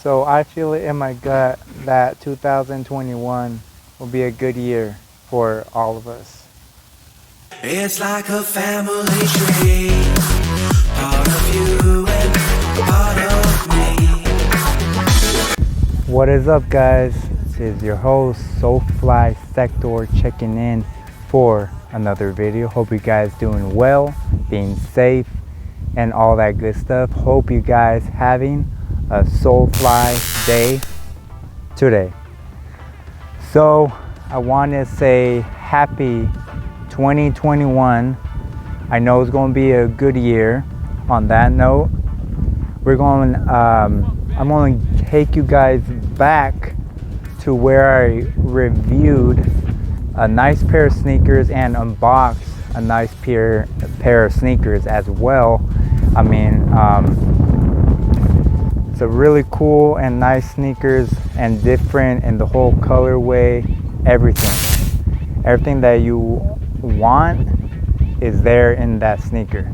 So I feel it in my gut that 2021 will be a good year for all of us. It's like a family tree, part of you and part of me. What is up, guys? This is your host Solefly Sector checking in for another video. Hope you guys doing well, being safe, and all that good stuff. Hope you guys having a Solefly day today. So I want to say happy 2021. I know it's going to be a good year. On that note, I'm going to take you guys back to where I reviewed a nice pair of sneakers and unboxed a nice pair of sneakers as well. I mean, it's a really cool and nice sneakers and different in the whole colorway, everything that you want is there in that sneaker.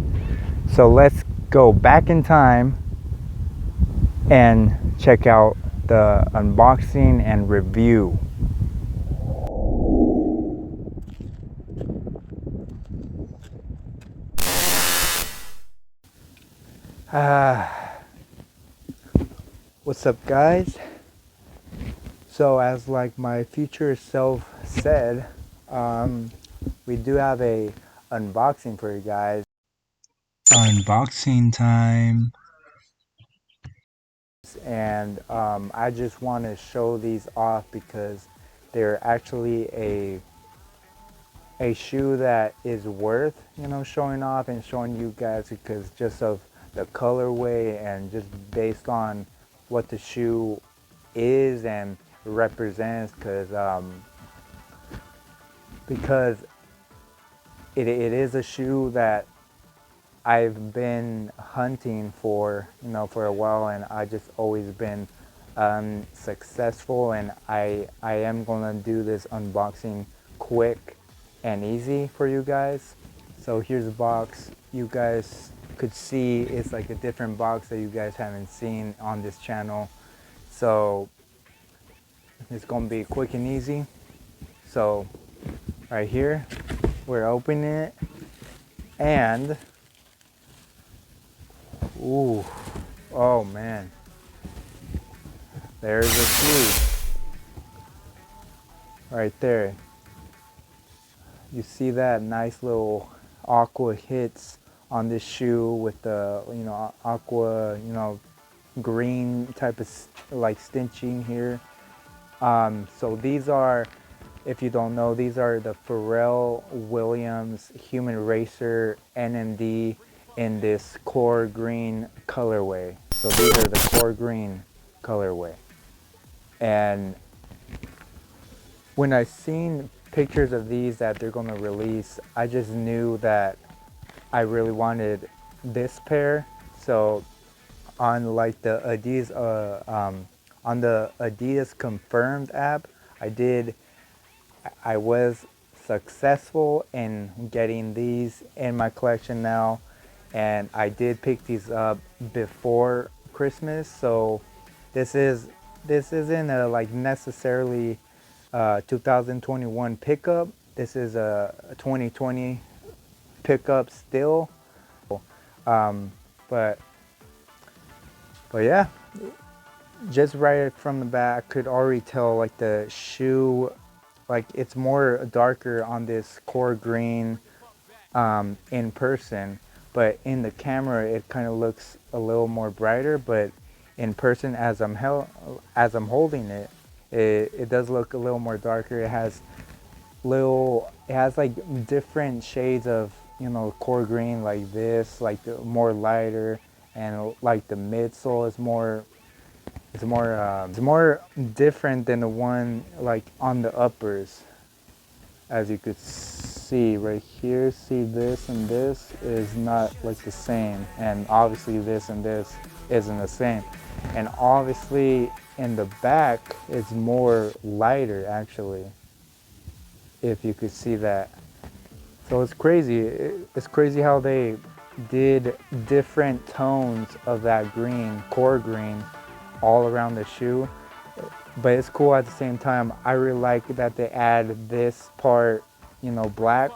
So let's go back in time and check out the unboxing and review. What's up, guys? So as like my future self said, we do have a unboxing for you guys. Unboxing time. And I just want to show these off because they're actually a shoe that is worth, showing off and showing you guys, because just of the colorway and just based on what the shoe is and represents, because it is a shoe that I've been hunting for, for a while, and I just always been successful, and I am gonna do this unboxing quick and easy for you guys. So here's a box. You guys could see it's like a different box that you guys haven't seen on this channel. So it's gonna be quick and easy. So right here, we're opening it, and ooh, oh man, there's a shoe right there. You see that nice little aqua hits on this shoe with the aqua green type of like stitching here. So these are, if you don't know, these are the Pharrell Williams Human Racer NMD in this core green colorway. So these are the core green colorway. And when I seen pictures of these that they're gonna release, I just knew that I really wanted this pair. So on like the Adidas, on the Adidas Confirmed app, I was successful in getting these in my collection now, and I did pick these up before Christmas. So this isn't a like necessarily 2021 pickup. This is a 2020 pickup still. Um, but yeah, just right from the back, I could already tell like the shoe, like it's more darker on this core green in person, but in the camera it kind of looks a little more brighter. But in person, as I'm holding it, it does look a little more darker. It has like different shades of core green, like this, like the more lighter, and like the midsole is more it's more different than the one like on the uppers. As you could see right here, see this and this is not like the same, and obviously this and this isn't the same, and obviously in the back it's more lighter actually, if you could see that. So it's crazy. It's crazy how they did different tones of that green, core green, all around the shoe, but it's cool at the same time. I really like that they add this part, you know, black.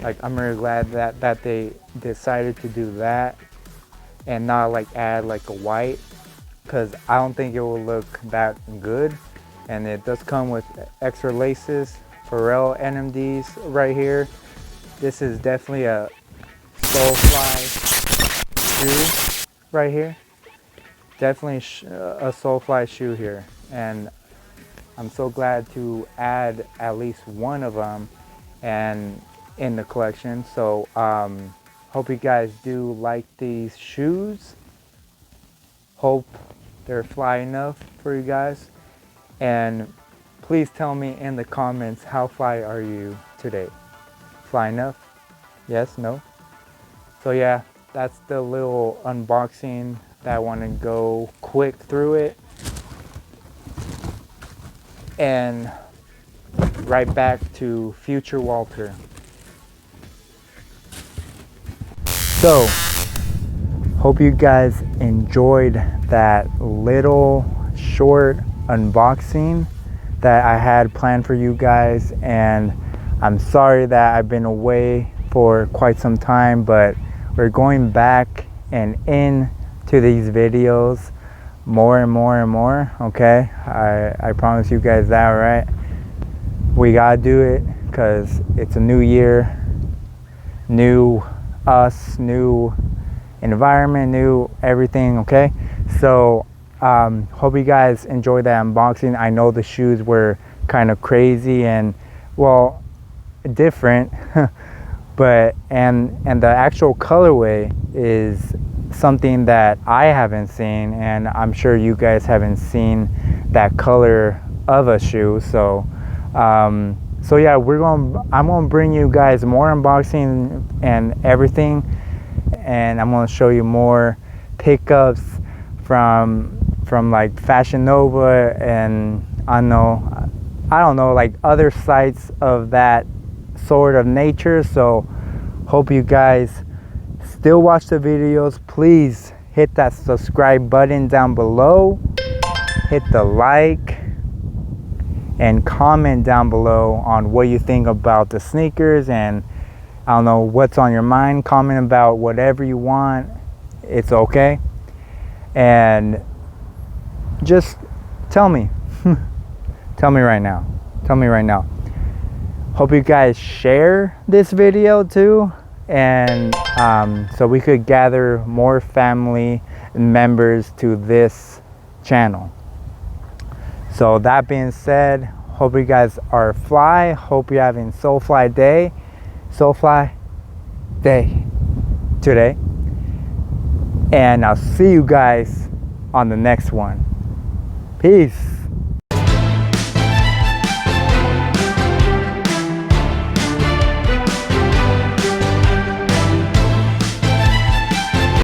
Like, I'm really glad that they decided to do that and not like add like a white, because I don't think it will look that good. And it does come with extra laces, Pharrell Nmds right here. This is definitely a Solefly shoe right here. Definitely a Solefly shoe here, and I'm so glad to add at least one of them and in the collection. So hope you guys do like these shoes. Hope they're fly enough for you guys, and please tell me in the comments, how fly are you today? Fly enough? Yes? No? So yeah, that's the little unboxing that I want to go quick through it, and right back to future Walter. So hope you guys enjoyed that little short unboxing that I had planned for you guys, and I'm sorry that I've been away for quite some time, but we're going back and into these videos more and more and more. Okay, I promise you guys that, right? We gotta do it because it's a new year, new us, new environment, new everything. Okay, so hope you guys enjoyed that unboxing. I know the shoes were kind of crazy and, well, different but and the actual colorway is something that I haven't seen, and I'm sure you guys haven't seen that color of a shoe. So so yeah, I'm gonna bring you guys more unboxing and everything, and I'm gonna show you more pickups from like Fashion Nova, and I don't know, like other sites of that sort of nature. So hope you guys still watch the videos. Please hit that subscribe button down below, hit the like, and comment down below on what you think about the sneakers, and I don't know what's on your mind. Comment about whatever you want, it's okay, and just tell me tell me right now. Hope you guys share this video too, and so we could gather more family members to this channel. So that being said, hope you guys are fly. Hope you're having Solefly day today, and I'll see you guys on the next one. Peace.